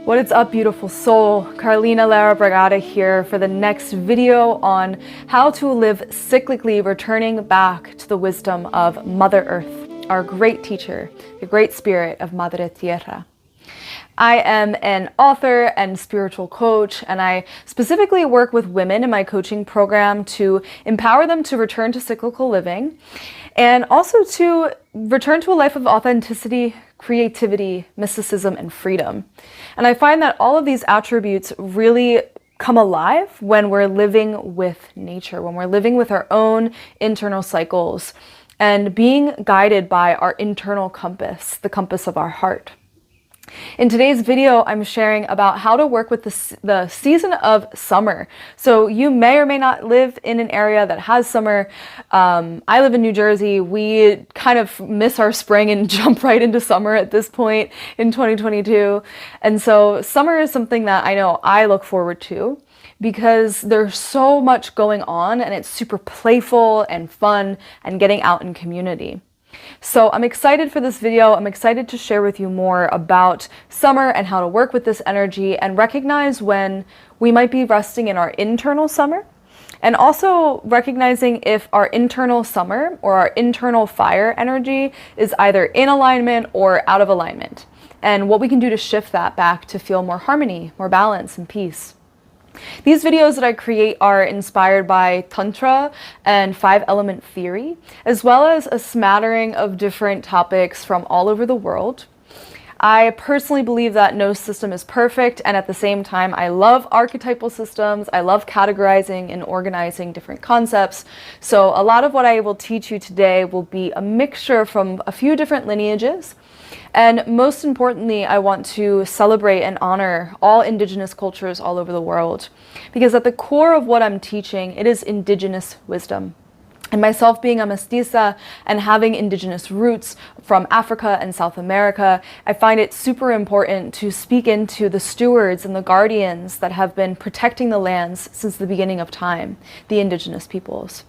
What is up, beautiful soul? Carleena Lara Bragada here for the next video on how to live cyclically, returning back to the wisdom of Mother Earth, our great teacher, the great spirit of Madre Tierra. I am an author and spiritual coach, and I specifically work with women in my coaching program to empower them to return to cyclical living and also to return to a life of authenticity, creativity, mysticism, and freedom. And I find that all of these attributes really come alive when we're living with nature, when we're living with our own internal cycles and being guided by our internal compass, the compass of our heart. In today's video, I'm sharing about how to work with the season of summer. So you may or may not live in an area that has summer. I live in New Jersey. We kind of miss our spring and jump right into summer at this point in 2022. And so summer is something that I know I look forward to because there's so much going on and it's super playful and fun and getting out in community. So I'm excited for this video. I'm excited to share with you more about summer and how to work with this energy and recognize when we might be resting in our internal summer, and also recognizing if our internal summer or our internal fire energy is either in alignment or out of alignment, and what we can do to shift that back to feel more harmony, more balance, and peace. These videos that I create are inspired by Tantra and 5-element theory, as well as a smattering of different topics from all over the world. I personally believe that no system is perfect, and at the same time, I love archetypal systems. I love categorizing and organizing different concepts. So a lot of what I will teach you today will be a mixture from a few different lineages. And most importantly, I want to celebrate and honor all indigenous cultures all over the world, because at the core of what I'm teaching, it is indigenous wisdom. And myself being a mestiza and having indigenous roots from Africa and South America, I find it super important to speak into the stewards and the guardians that have been protecting the lands since the beginning of time, the indigenous peoples.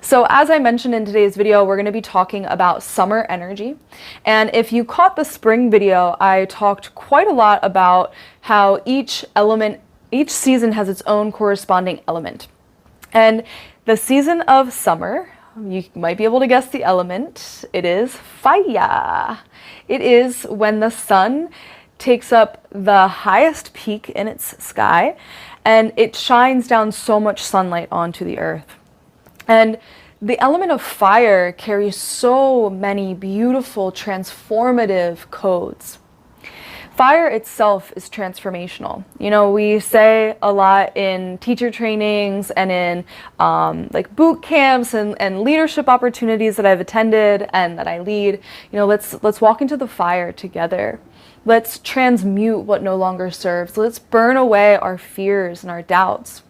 So as I mentioned in today's video, we're going to be talking about summer energy. And if you caught the spring video, I talked quite a lot about how each season has its own corresponding element. And the season of summer, you might be able to guess the element, it is fire. It is when the sun takes up the highest peak in its sky and it shines down so much sunlight onto the earth. And the element of fire carries so many beautiful, transformative codes. Fire itself is transformational. You know, we say a lot in teacher trainings and in like boot camps and leadership opportunities that I've attended and that I lead. You know, let's walk into the fire together. Let's transmute what no longer serves. Let's burn away our fears and our doubts.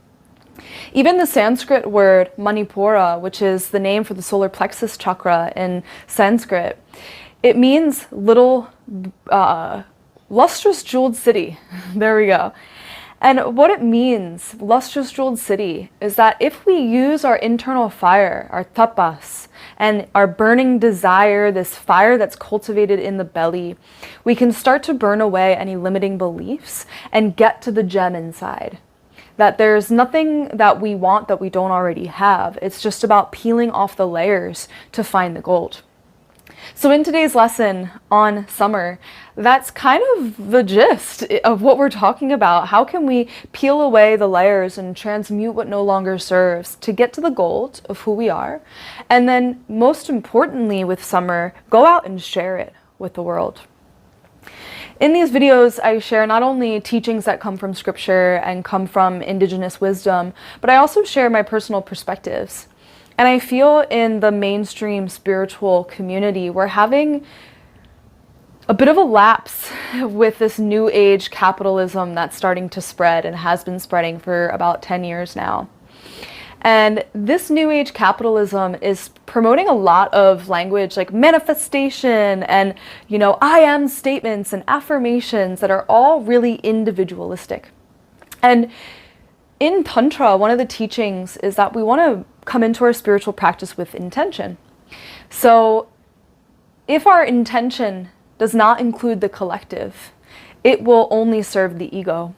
Even the Sanskrit word Manipura, which is the name for the solar plexus chakra in Sanskrit, it means little lustrous jeweled city. There we go. And what it means, lustrous jeweled city, is that if we use our internal fire, our tapas, and our burning desire, this fire that's cultivated in the belly, we can start to burn away any limiting beliefs and get to the gem inside. That there's nothing that we want that we don't already have. It's just about peeling off the layers to find the gold. So in today's lesson on summer, that's kind of the gist of what we're talking about. How can we peel away the layers and transmute what no longer serves to get to the gold of who we are? And then most importantly with summer, go out and share it with the world. In these videos, I share not only teachings that come from scripture and come from indigenous wisdom, but I also share my personal perspectives. And I feel in the mainstream spiritual community, we're having a bit of a lapse with this new age capitalism that's starting to spread and has been spreading for about 10 years now. And this new age capitalism is promoting a lot of language like manifestation and, you know, I am statements and affirmations that are all really individualistic. And in Tantra, one of the teachings is that we want to come into our spiritual practice with intention. So if our intention does not include the collective, it will only serve the ego,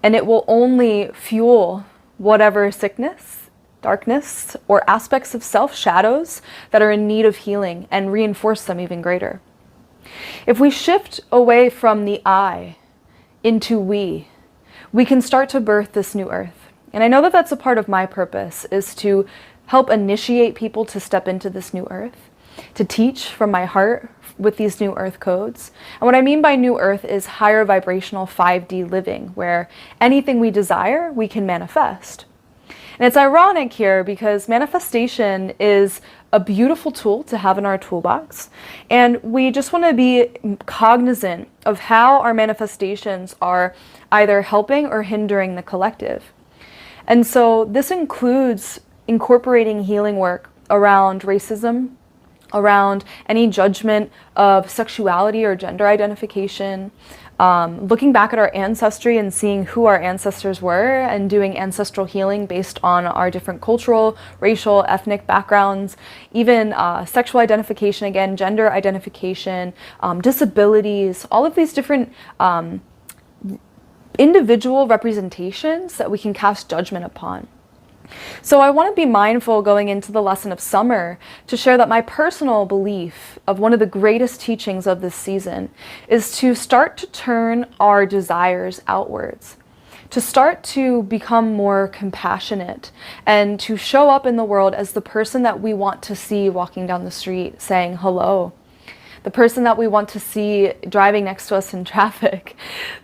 and it will only fuel whatever sickness, darkness, or aspects of self, shadows, that are in need of healing, and reinforce them even greater. If we shift away from the I into we can start to birth this new earth. And I know that that's a part of my purpose, is to help initiate people to step into this new earth, to teach from my heart with these new earth codes. And what I mean by new earth is higher vibrational 5D living, where anything we desire, we can manifest. And it's ironic here because manifestation is a beautiful tool to have in our toolbox. And we just want to be cognizant of how our manifestations are either helping or hindering the collective. And so this includes incorporating healing work around racism, around any judgment of sexuality or gender identification, looking back at our ancestry and seeing who our ancestors were and doing ancestral healing based on our different cultural, racial, ethnic backgrounds, even sexual identification, again, gender identification, disabilities, all of these different individual representations that we can cast judgment upon. So I want to be mindful going into the lesson of summer to share that my personal belief of one of the greatest teachings of this season is to start to turn our desires outwards, to start to become more compassionate, and to show up in the world as the person that we want to see walking down the street saying hello, the person that we want to see driving next to us in traffic,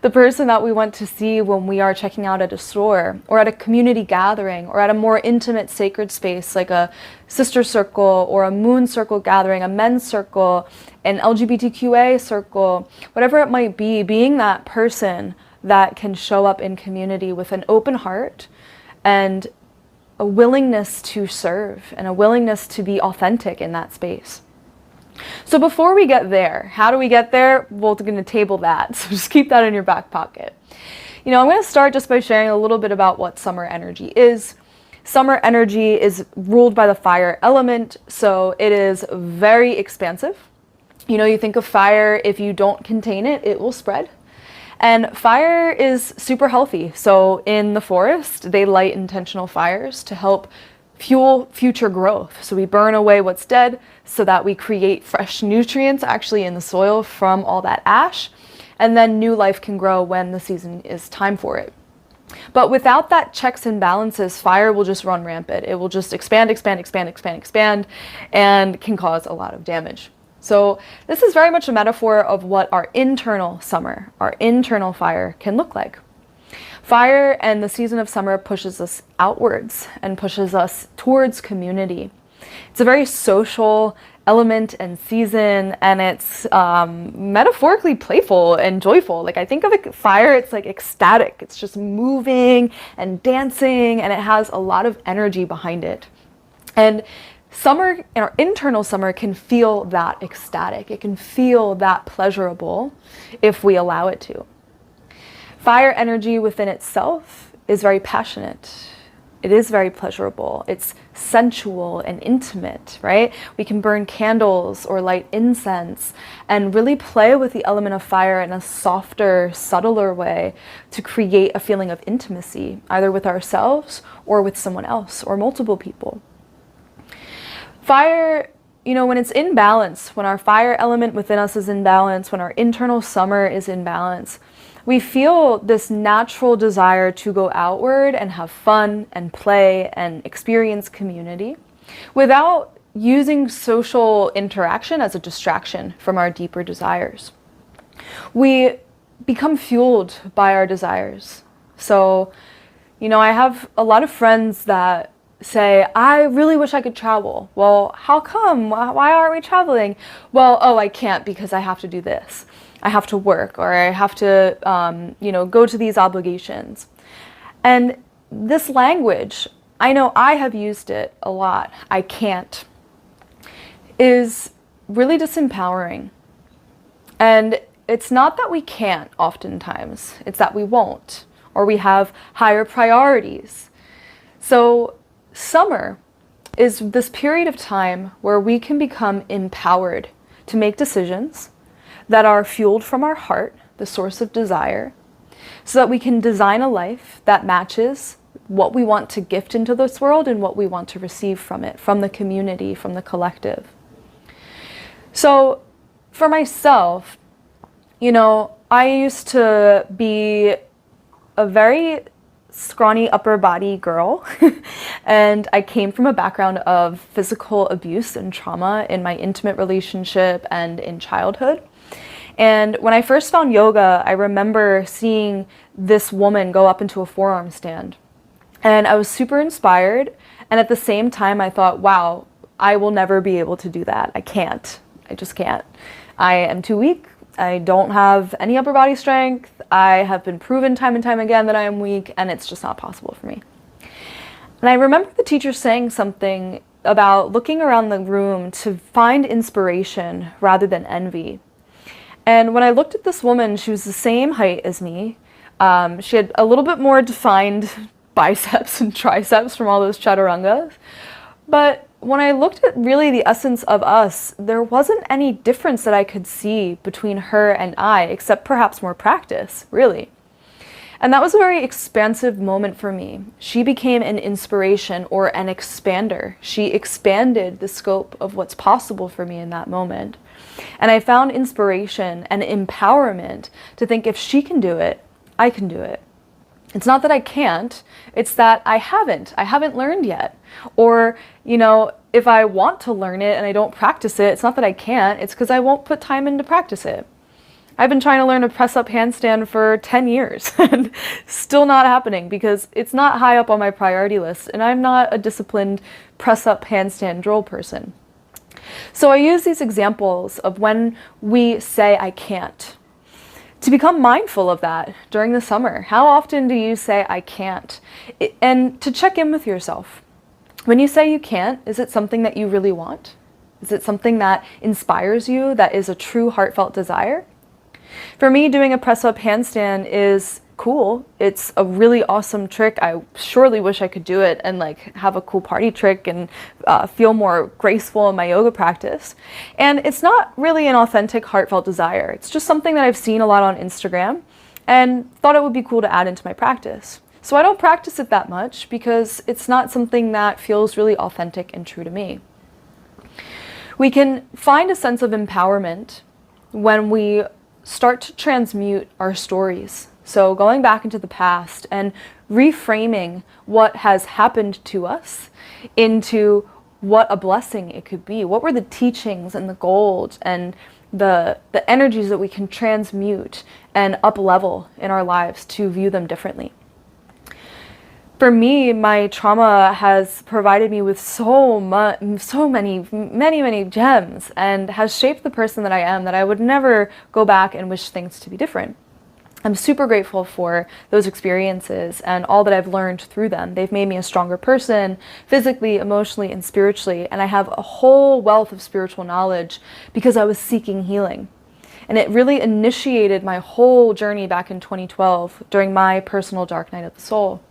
the person that we want to see when we are checking out at a store or at a community gathering or at a more intimate sacred space like a sister circle or a moon circle gathering, a men's circle, an LGBTQA circle, whatever it might be, being that person that can show up in community with an open heart and a willingness to serve and a willingness to be authentic in that space. So before we get there, how do we get there? Well, we're going to table that, so just keep that in your back pocket. I'm going to start just by sharing a little bit about what summer energy is. Summer energy is ruled by the fire element, so it is very expansive. You think of fire, if you don't contain it, it will spread. And fire is super healthy. So in the forest, they light intentional fires to help fuel future growth. So we burn away what's dead so that we create fresh nutrients actually in the soil from all that ash, and then new life can grow when the season is time for it. But without that checks and balances, fire will just run rampant. It will just expand, and can cause a lot of damage. So this is very much a metaphor of what our internal summer, our internal fire can look like. Fire and the season of summer pushes us outwards and pushes us towards community. It's a very social element and season, and it's metaphorically playful and joyful. Like I think of it, fire, it's like ecstatic. It's just moving and dancing, and it has a lot of energy behind it. And summer, and our internal summer, can feel that ecstatic. It can feel that pleasurable if we allow it to. Fire energy within itself is very passionate. It is very pleasurable. It's sensual and intimate, right? We can burn candles or light incense and really play with the element of fire in a softer, subtler way to create a feeling of intimacy, either with ourselves or with someone else or multiple people. Fire, when it's in balance, when our fire element within us is in balance, when our internal summer is in balance, we feel this natural desire to go outward and have fun and play and experience community without using social interaction as a distraction from our deeper desires. We become fueled by our desires. So, I have a lot of friends that say, I really wish I could travel. Well, how come? Why aren't we traveling? Well, I can't because I have to do this. I have to work, or I have to, go to these obligations. And this language, I know I have used it a lot, I can't, is really disempowering. And it's not that we can't oftentimes, it's that we won't, or we have higher priorities. So summer is this period of time where we can become empowered to make decisions that are fueled from our heart, the source of desire, so that we can design a life that matches what we want to gift into this world and what we want to receive from it, from the community, from the collective. So for myself, you know, I used to be a very scrawny upper body girl and I came from a background of physical abuse and trauma in my intimate relationship and in childhood. And when I first found yoga, I remember seeing this woman go up into a forearm stand and I was super inspired, and at the same time I thought, wow, I will never be able to do that. I just can't. I am too weak. I don't have any upper body strength. I have been proven time and time again that I am weak, and it's just not possible for me. And I remember the teacher saying something about looking around the room to find inspiration rather than envy. And when I looked at this woman, she was the same height as me. She had a little bit more defined biceps and triceps from all those chaturangas. But when I looked at really the essence of us, there wasn't any difference that I could see between her and I, except perhaps more practice, really. And that was a very expansive moment for me. She became an inspiration or an expander. She expanded the scope of what's possible for me in that moment. And I found inspiration and empowerment to think, if she can do it, I can do it. It's not that I can't, it's that I haven't learned yet. Or, you know, if I want to learn it and I don't practice it, it's not that I can't, it's because I won't put time in to practice it. I've been trying to learn a press-up handstand for 10 years and still not happening because it's not high up on my priority list and I'm not a disciplined press-up handstand drill person. So I use these examples of when we say I can't, to become mindful of that during the summer. How often do you say I can't? And to check in with yourself. When you say you can't, is it something that you really want? Is it something that inspires you, that is a true heartfelt desire? For me, doing a press-up handstand is cool. It's a really awesome trick. I surely wish I could do it and like have a cool party trick and feel more graceful in my yoga practice. And it's not really an authentic heartfelt desire. It's just something that I've seen a lot on Instagram and thought it would be cool to add into my practice. So I don't practice it that much because it's not something that feels really authentic and true to me. We can find a sense of empowerment when we start to transmute our stories. So going back into the past and reframing what has happened to us into what a blessing it could be. What were the teachings and the gold and the energies that we can transmute and up-level in our lives to view them differently? For me, my trauma has provided me with so many gems and has shaped the person that I am, that I would never go back and wish things to be different. I'm super grateful for those experiences and all that I've learned through them. They've made me a stronger person, physically, emotionally, and spiritually, and I have a whole wealth of spiritual knowledge because I was seeking healing. And it really initiated my whole journey back in 2012 during my personal dark night of the soul.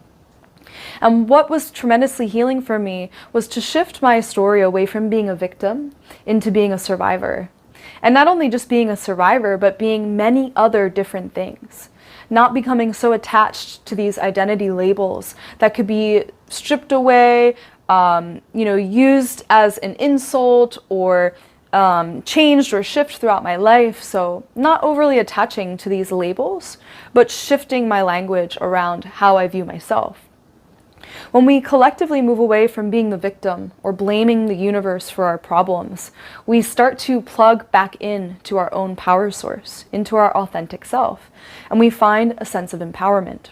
And what was tremendously healing for me was to shift my story away from being a victim into being a survivor. And not only just being a survivor, but being many other different things. Not becoming so attached to these identity labels that could be stripped away, used as an insult or changed or shifted throughout my life. So not overly attaching to these labels, but shifting my language around how I view myself. When we collectively move away from being the victim or blaming the universe for our problems, we start to plug back in to our own power source, into our authentic self, and we find a sense of empowerment.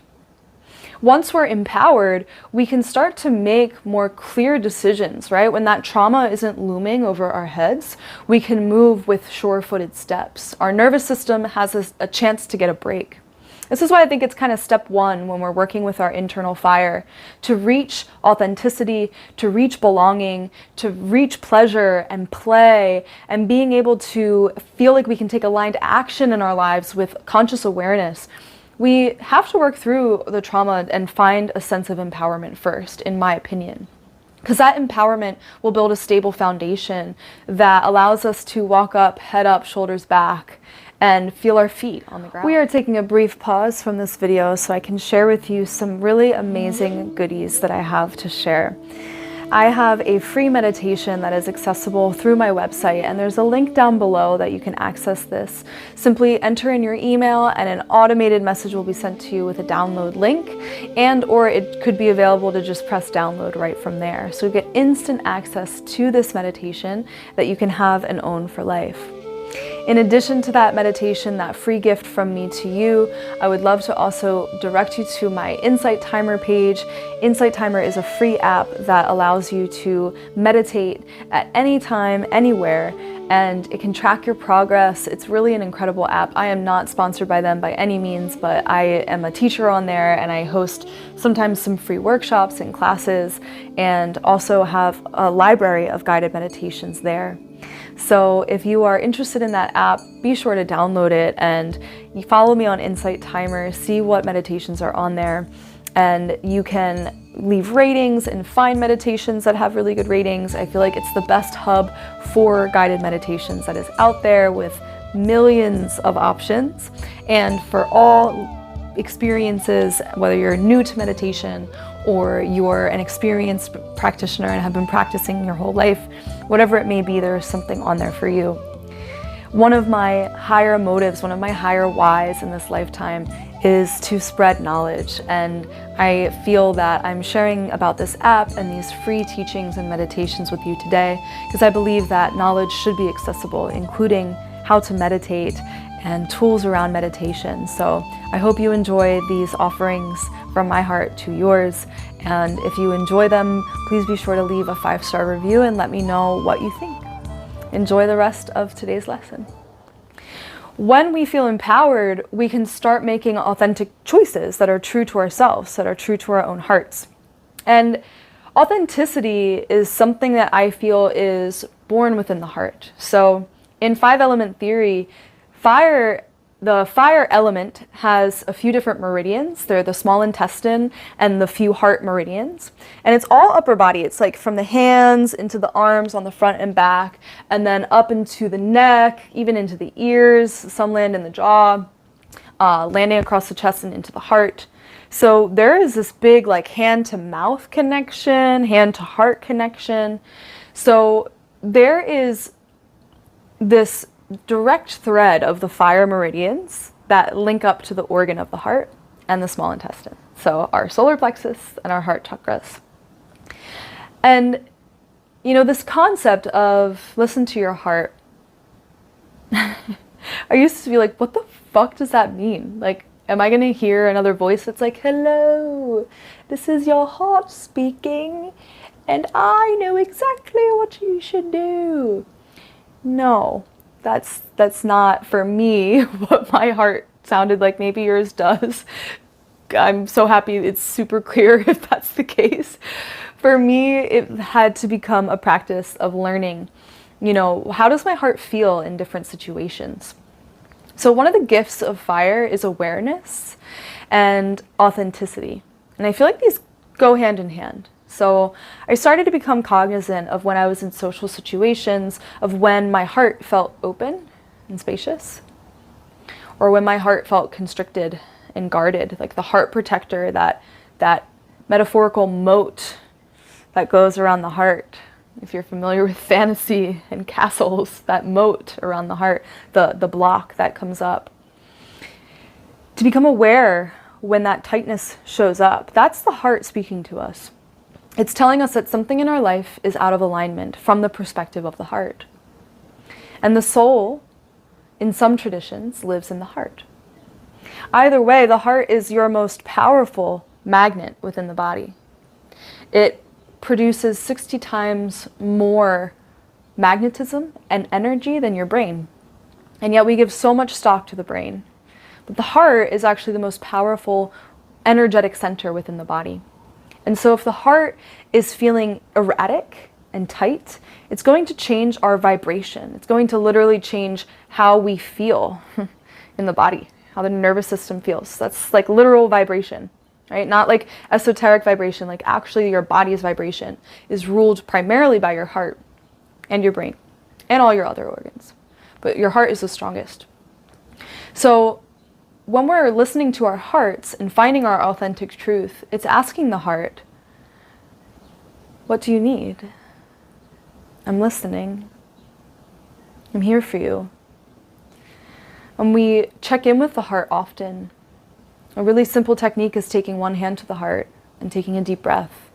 Once we're empowered, we can start to make more clear decisions, right? When that trauma isn't looming over our heads, we can move with sure-footed steps. Our nervous system has a chance to get a break. This is why I think it's kind of step one when we're working with our internal fire, to reach authenticity, to reach belonging, to reach pleasure and play, and being able to feel like we can take aligned action in our lives with conscious awareness. We have to work through the trauma and find a sense of empowerment first, in my opinion. Because that empowerment will build a stable foundation that allows us to walk up, head up, shoulders back, and feel our feet on the ground. We are taking a brief pause from this video so I can share with you some really amazing goodies that I have to share. I have a free meditation that is accessible through my website, and there's a link down below that you can access this. Simply enter in your email and an automated message will be sent to you with a download link, and or it could be available to just press download right from there. So you get instant access to this meditation that you can have and own for life. In addition to that meditation, that free gift from me to you, I would love to also direct you to my Insight Timer page. Insight Timer is a free app that allows you to meditate at any time, anywhere, and it can track your progress. It's really an incredible app. I am not sponsored by them by any means, but I am a teacher on there, and I host sometimes some free workshops and classes, and also have a library of guided meditations there. So if you are interested in that app, be sure to download it and you follow me on Insight Timer, see what meditations are on there, and you can leave ratings and find meditations that have really good ratings. I feel like it's the best hub for guided meditations that is out there, with millions of options, and for all experiences, whether you're new to meditation or you're an experienced practitioner and have been practicing your whole life, whatever it may be, there's something on there for you. One of my higher motives, one of my higher whys in this lifetime is to spread knowledge, and I feel that I'm sharing about this app and these free teachings and meditations with you today because I believe that knowledge should be accessible, including how to meditate and tools around meditation. So I hope you enjoy these offerings from my heart to yours. And if you enjoy them, please be sure to leave a 5-star review and let me know what you think. Enjoy the rest of today's lesson. When we feel empowered, we can start making authentic choices that are true to ourselves, that are true to our own hearts. And authenticity is something that I feel is born within the heart. So in 5-element theory, the fire element has a few different meridians. They're the small intestine and the few heart meridians. And it's all upper body. It's like from the hands into the arms on the front and back, and then up into the neck, even into the ears. Some land in the jaw, landing across the chest and into the heart. So there is this big like hand to mouth connection, hand to heart connection. So there is this direct thread of the fire meridians that link up to the organ of the heart and the small intestine. So our solar plexus and our heart chakras. And you know, this concept of listen to your heart, I used to be like, what the fuck does that mean? Like, am I gonna hear another voice that's like, hello, this is your heart speaking and I know exactly what you should do? No. That's not for me what my heart sounded like. Maybe yours does. I'm so happy it's super clear if that's the case. For me, it had to become a practice of learning, you know, how does my heart feel in different situations? So one of the gifts of fire is awareness and authenticity. And I feel like these go hand in hand. So I started to become cognizant of when I was in social situations, of when my heart felt open and spacious, or when my heart felt constricted and guarded, like the heart protector, that metaphorical moat that goes around the heart. If you're familiar with fantasy and castles, that moat around the heart, the block that comes up. To become aware when that tightness shows up, that's the heart speaking to us. It's telling us that something in our life is out of alignment from the perspective of the heart. And the soul, in some traditions, lives in the heart. Either way, the heart is your most powerful magnet within the body. It produces 60 times more magnetism and energy than your brain. And yet we give so much stock to the brain. But the heart is actually the most powerful energetic center within the body. And so if the heart is feeling erratic and tight, it's going to change our vibration. It's going to literally change how we feel in the body, how the nervous system feels. That's like literal vibration, right? Not like esoteric vibration, like actually your body's vibration is ruled primarily by your heart and your brain and all your other organs. But your heart is the strongest. So when we're listening to our hearts and finding our authentic truth, it's asking the heart, what do you need? I'm listening. I'm here for you. When we check in with the heart often, a really simple technique is taking one hand to the heart and taking a deep breath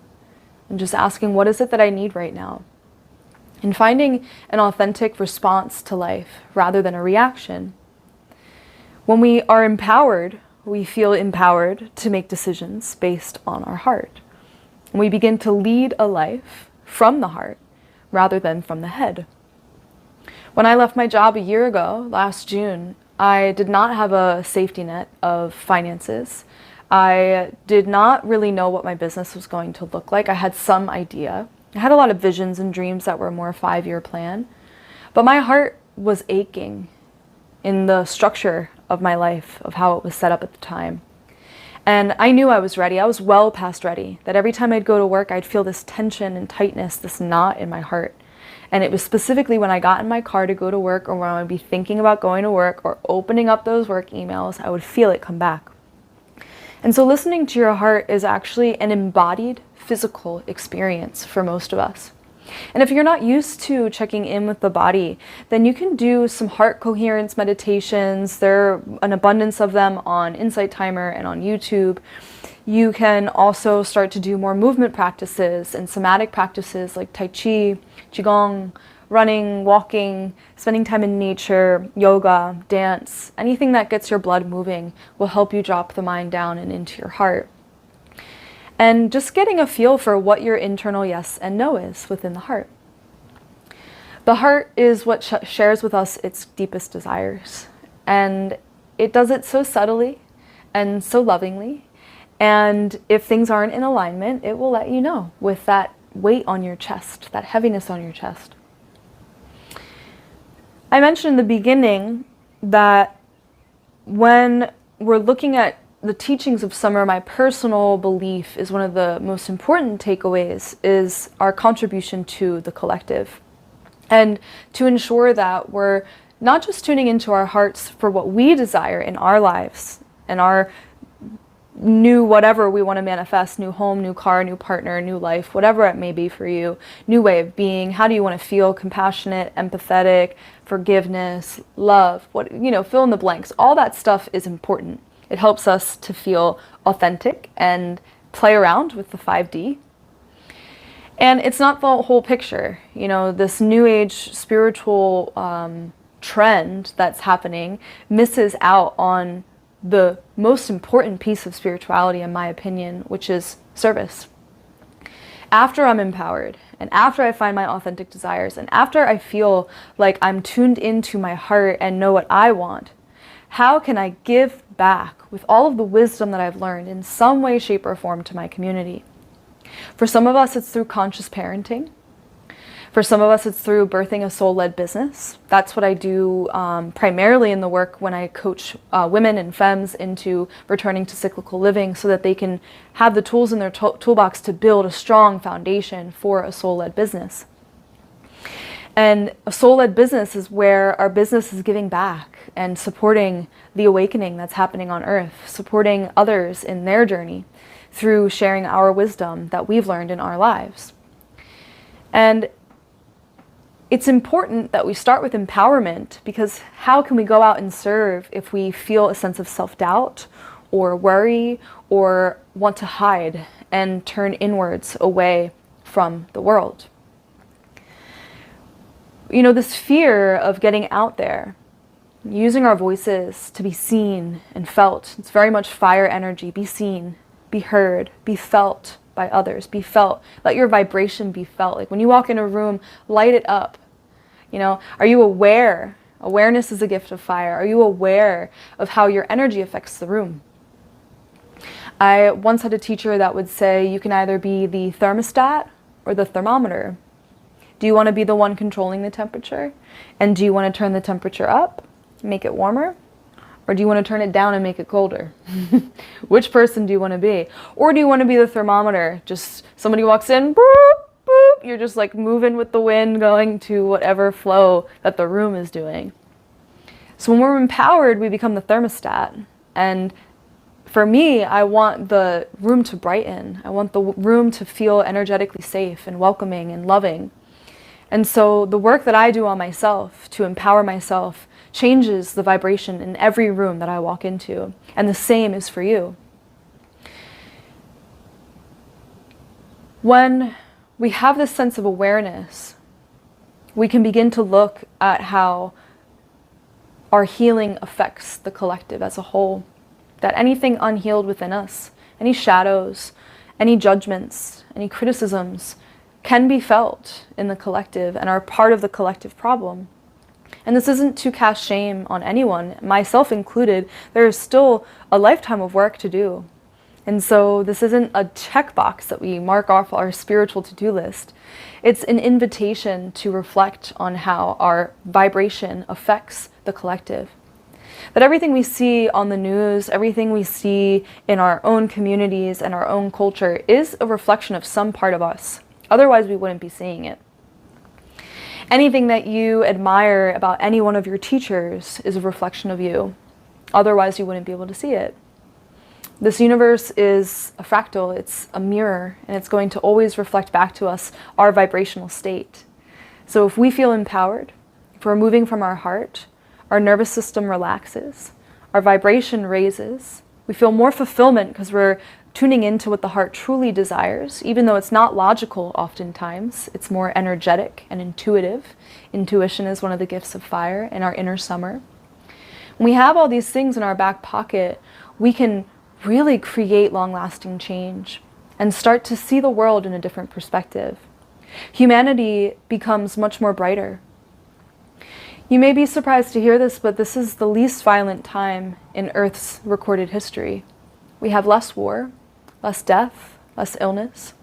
and just asking, what is it that I need right now? And finding an authentic response to life rather than a reaction. When we are empowered, we feel empowered to make decisions based on our heart. And we begin to lead a life from the heart rather than from the head. When I left my job a year ago, last June, I did not have a safety net of finances. I did not really know what my business was going to look like. I had some idea. I had a lot of visions and dreams that were more 5-year plan, but my heart was aching in the structure of my life, of how it was set up at the time. And I knew I was ready. I was well past ready, that every time I'd go to work, I'd feel this tension and tightness, this knot in my heart. And it was specifically when I got in my car to go to work, or when I would be thinking about going to work or opening up those work emails, I would feel it come back. And so listening to your heart is actually an embodied physical experience for most of us. And if you're not used to checking in with the body, then you can do some heart coherence meditations. There are an abundance of them on Insight Timer and on YouTube. You can also start to do more movement practices and somatic practices like Tai Chi, Qigong, running, walking, spending time in nature, yoga, dance. Anything that gets your blood moving will help you drop the mind down and into your heart. And just getting a feel for what your internal yes and no is within the heart. The heart is what shares with us its deepest desires. And it does it so subtly and so lovingly. And if things aren't in alignment, it will let you know with that weight on your chest, that heaviness on your chest. I mentioned in the beginning that when we're looking at the teachings of Summer, my personal belief is one of the most important takeaways is our contribution to the collective. And to ensure that we're not just tuning into our hearts for what we desire in our lives and our new whatever we want to manifest, new home, new car, new partner, new life, whatever it may be for you, new way of being, how do you want to feel, compassionate, empathetic, forgiveness, love, what, fill in the blanks. All that stuff is important. It helps us to feel authentic and play around with the 5D. And it's not the whole picture. This new age spiritual trend that's happening misses out on the most important piece of spirituality, in my opinion, which is service. After I'm empowered, and after I find my authentic desires, and after I feel like I'm tuned into my heart and know what I want, how can I give back with all of the wisdom that I've learned in some way, shape, or form to my community? For some of us, it's through conscious parenting. For some of us, it's through birthing a soul-led business. That's what I do primarily in the work when I coach women and femmes into returning to cyclical living so that they can have the tools in their toolbox to build a strong foundation for a soul-led business. And a soul-led business is where our business is giving back and supporting the awakening that's happening on earth, supporting others in their journey through sharing our wisdom that we've learned in our lives. And it's important that we start with empowerment, because how can we go out and serve if we feel a sense of self-doubt or worry or want to hide and turn inwards away from the world? This fear of getting out there, using our voices to be seen and felt. It's very much fire energy. Be seen, be heard, be felt by others, be felt. Let your vibration be felt. Like when you walk in a room, light it up. Are you aware? Awareness is a gift of fire. Are you aware of how your energy affects the room? I once had a teacher that would say you can either be the thermostat or the thermometer. Do you want to be the one controlling the temperature? And do you want to turn the temperature up, make it warmer? Or do you want to turn it down and make it colder? Which person do you want to be? Or do you want to be the thermometer? Just somebody walks in, boop, boop, you're just like moving with the wind, going to whatever flow that the room is doing. So when we're empowered, we become the thermostat. And for me, I want the room to brighten. I want the room to feel energetically safe and welcoming and loving. And so the work that I do on myself to empower myself changes the vibration in every room that I walk into. And the same is for you. When we have this sense of awareness, we can begin to look at how our healing affects the collective as a whole. That anything unhealed within us, any shadows, any judgments, any criticisms, can be felt in the collective and are part of the collective problem. And this isn't to cast shame on anyone, myself included. There is still a lifetime of work to do. And so this isn't a checkbox that we mark off our spiritual to-do list. It's an invitation to reflect on how our vibration affects the collective. That everything we see on the news, everything we see in our own communities and our own culture is a reflection of some part of us. Otherwise, we wouldn't be seeing it. Anything that you admire about any one of your teachers is a reflection of you. Otherwise, you wouldn't be able to see it. This universe is a fractal, it's a mirror, and it's going to always reflect back to us our vibrational state. So if we feel empowered, if we're moving from our heart, our nervous system relaxes, our vibration raises, we feel more fulfillment because we're tuning into what the heart truly desires, even though it's not logical oftentimes. It's more energetic and intuitive. Intuition is one of the gifts of fire in our inner summer. When we have all these things in our back pocket, we can really create long-lasting change and start to see the world in a different perspective. Humanity becomes much more brighter. You may be surprised to hear this, but this is the least violent time in Earth's recorded history. We have less war, less death, less illness.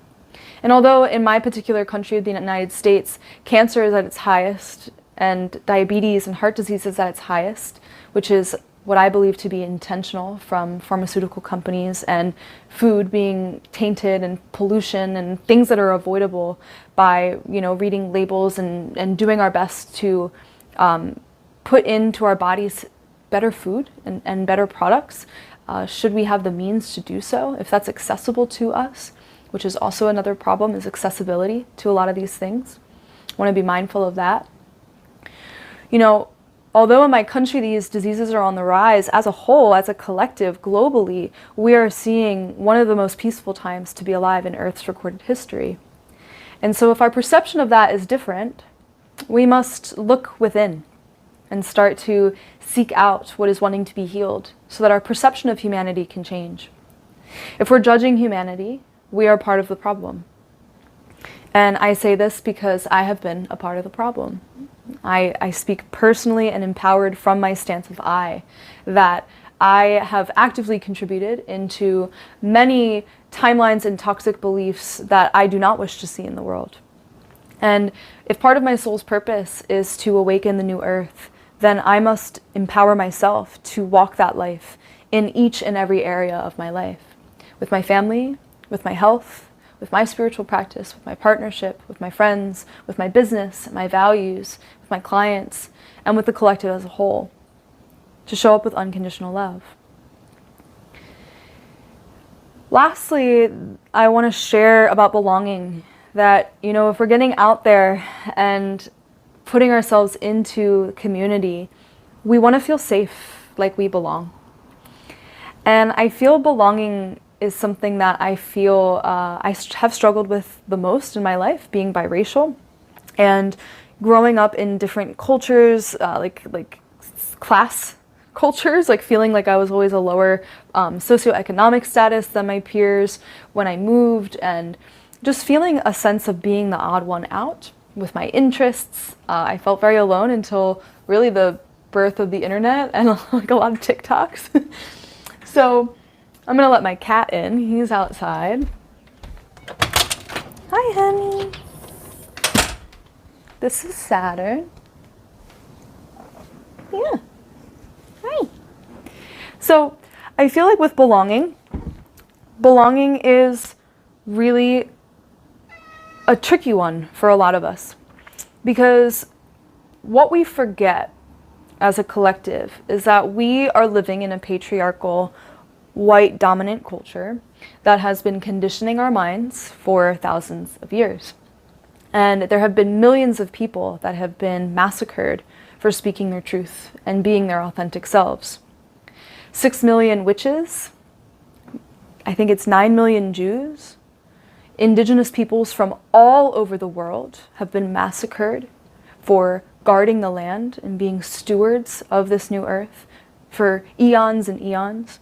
And although in my particular country, the United States, cancer is at its highest and diabetes and heart disease is at its highest, which is what I believe to be intentional from pharmaceutical companies and food being tainted and pollution and things that are avoidable by, reading labels and doing our best to put into our bodies better food and better products, should we have the means to do so, if that's accessible to us, which is also another problem, is accessibility to a lot of these things. I want to be mindful of that. Although in my country these diseases are on the rise, as a whole, as a collective, globally, we are seeing one of the most peaceful times to be alive in Earth's recorded history. And so if our perception of that is different, we must look within and start to seek out what is wanting to be healed so that our perception of humanity can change. If we're judging humanity, we are part of the problem. And I say this because I have been a part of the problem. I speak personally and empowered from my stance of I, that I have actively contributed into many timelines and toxic beliefs that I do not wish to see in the world. And if part of my soul's purpose is to awaken the new earth, then I must empower myself to walk that life in each and every area of my life. With my family, with my health, with my spiritual practice, with my partnership, with my friends, with my business, my values, with my clients, and with the collective as a whole, to show up with unconditional love. Lastly, I want to share about belonging, that, if we're getting out there and putting ourselves into community, we want to feel safe, like we belong. And I feel belonging is something that I feel I have struggled with the most in my life, being biracial and growing up in different cultures, like class cultures, like feeling like I was always a lower socioeconomic status than my peers when I moved, and just feeling a sense of being the odd one out with my interests. I felt very alone until really the birth of the internet and like a lot of TikToks. So I'm gonna let my cat in. He's outside. Hi, honey. This is Saturn. Yeah. Hi. So I feel like with belonging is really a tricky one for a lot of us, because what we forget as a collective is that we are living in a patriarchal, white dominant culture that has been conditioning our minds for thousands of years. And there have been millions of people that have been massacred for speaking their truth and being their authentic selves. 6 million witches, I think it's 9 million Jews, indigenous peoples from all over the world have been massacred for guarding the land and being stewards of this new earth for eons and eons.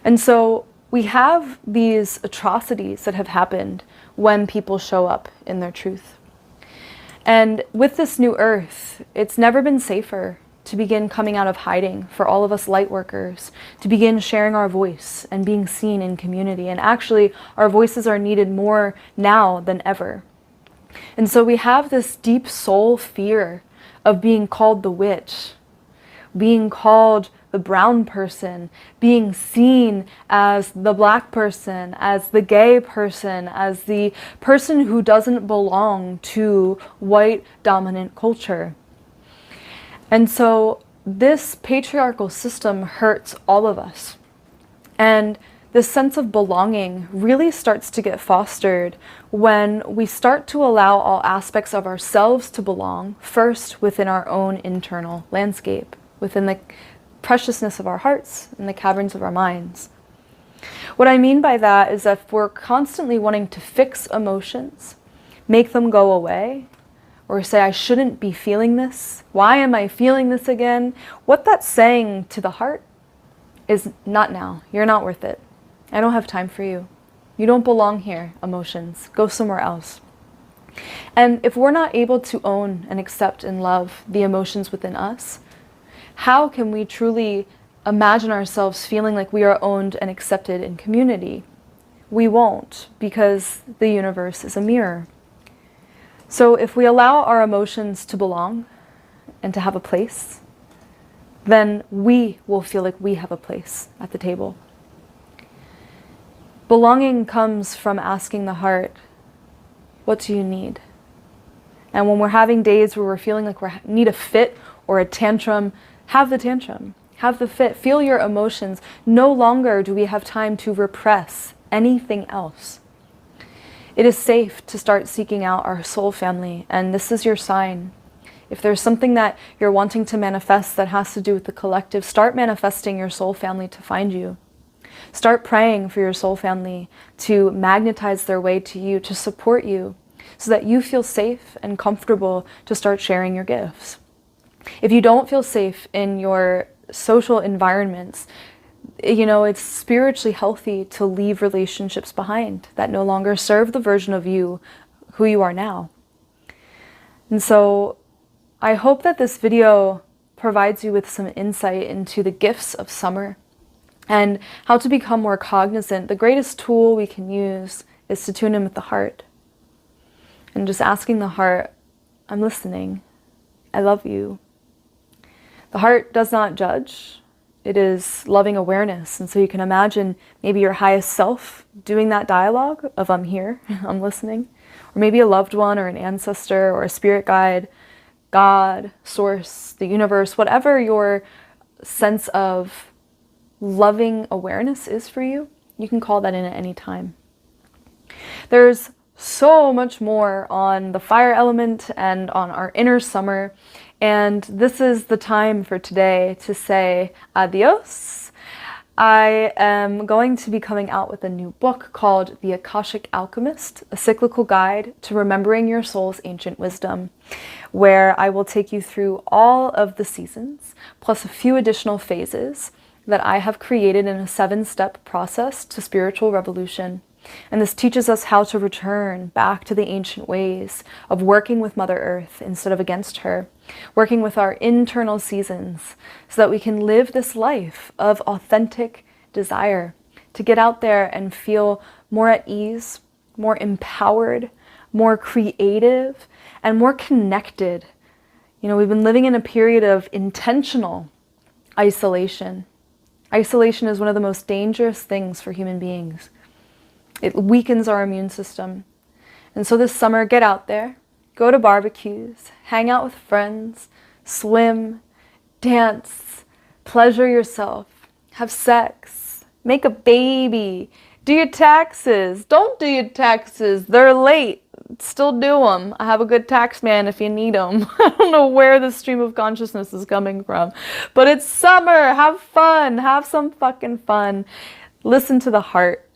And so we have these atrocities that have happened when people show up in their truth. And with this new earth, it's never been safer to begin coming out of hiding for all of us light workers, to begin sharing our voice and being seen in community. And actually, our voices are needed more now than ever. And so we have this deep soul fear of being called the witch, being called the brown person, being seen as the black person, as the gay person, as the person who doesn't belong to white dominant culture. And so this patriarchal system hurts all of us. And this sense of belonging really starts to get fostered when we start to allow all aspects of ourselves to belong first within our own internal landscape, within the preciousness of our hearts and the caverns of our minds. What I mean by that is that if we're constantly wanting to fix emotions, make them go away, or say, I shouldn't be feeling this, why am I feeling this again? What that's saying to the heart is not now. You're not worth it. I don't have time for you. You don't belong here, emotions. Go somewhere else. And if we're not able to own and accept and love the emotions within us, how can we truly imagine ourselves feeling like we are owned and accepted in community? We won't, because the universe is a mirror. So if we allow our emotions to belong and to have a place, then we will feel like we have a place at the table. Belonging comes from asking the heart, what do you need? And when we're having days where we're feeling like we need a fit or a tantrum, have the tantrum, have the fit, feel your emotions. No longer do we have time to repress anything else. It is safe to start seeking out our soul family, and this is your sign. If there's something that you're wanting to manifest that has to do with the collective, start manifesting your soul family to find you. Start praying for your soul family to magnetize their way to you, to support you, so that you feel safe and comfortable to start sharing your gifts. If you don't feel safe in your social environments, it's spiritually healthy to leave relationships behind that no longer serve the version of you who you are now. And so I hope that this video provides you with some insight into the gifts of summer and how to become more cognizant. The greatest tool we can use is to tune in with the heart and just asking the heart, I'm listening. I love you. The heart does not judge. It is loving awareness. And so you can imagine maybe your highest self doing that dialogue of I'm here, I'm listening, or maybe a loved one or an ancestor or a spirit guide, God, source, the universe, whatever your sense of loving awareness is for you, you can call that in at any time. There's so much more on the fire element and on our inner summer. And this is the time for today to say adios. I am going to be coming out with a new book called The Akashic Alchemist, a cyclical guide to remembering your soul's ancient wisdom, where I will take you through all of the seasons, plus a few additional phases that I have created in a 7-step process to spiritual revolution. And this teaches us how to return back to the ancient ways of working with Mother Earth instead of against her, working with our internal seasons so that we can live this life of authentic desire, to get out there and feel more at ease, more empowered, more creative, and more connected. We've been living in a period of intentional isolation. Isolation is one of the most dangerous things for human beings. It weakens our immune system. And so this summer, get out there, go to barbecues, hang out with friends, swim, dance, pleasure yourself, have sex, make a baby, do your taxes. Don't do your taxes. They're late. Still do them. I have a good tax man if you need them. I don't know where the stream of consciousness is coming from, but it's summer. Have fun. Have some fucking fun. Listen to the heart.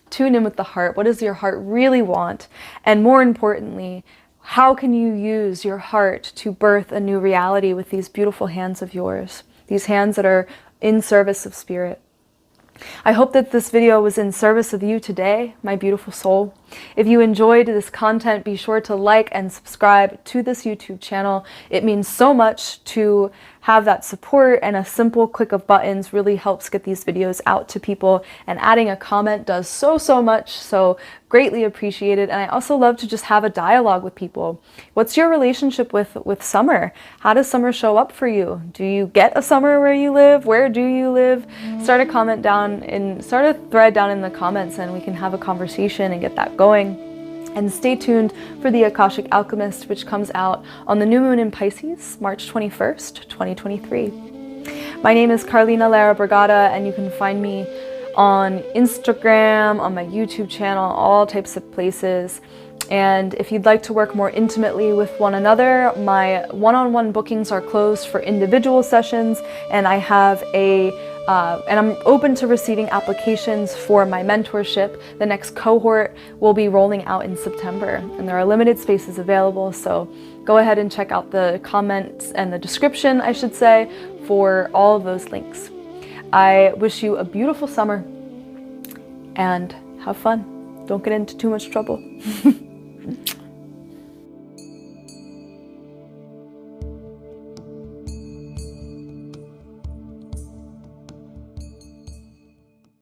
Tune in with the heart. What does your heart really want? And more importantly, how can you use your heart to birth a new reality with these beautiful hands of yours? These hands that are in service of spirit. I hope that this video was in service of you today, my beautiful soul. If you enjoyed this content, be sure to like and subscribe to this YouTube channel. It means so much to have that support, and a simple click of buttons really helps get these videos out to people, and adding a comment does so much, so greatly appreciated. And I also love to just have a dialogue with people. What's your relationship with summer? How does summer show up for you? Do you get a summer where you live? Where do you live? Start a comment down and start a thread down in the comments, and we can have a conversation and get that going. And stay tuned for the Akashic Alchemist, which comes out on the new moon in Pisces, March 21st, 2023. My name is Carleena Lara Brigada, and you can find me on Instagram, on my YouTube channel, all types of places. And if you'd like to work more intimately with one another, my one-on-one bookings are closed for individual sessions, and I have and I'm open to receiving applications for my mentorship. The next cohort will be rolling out in September, and there are limited spaces available, so go ahead and check out the comments and the description, I should say, for all of those links. I wish you a beautiful summer, and have fun. Don't get into too much trouble.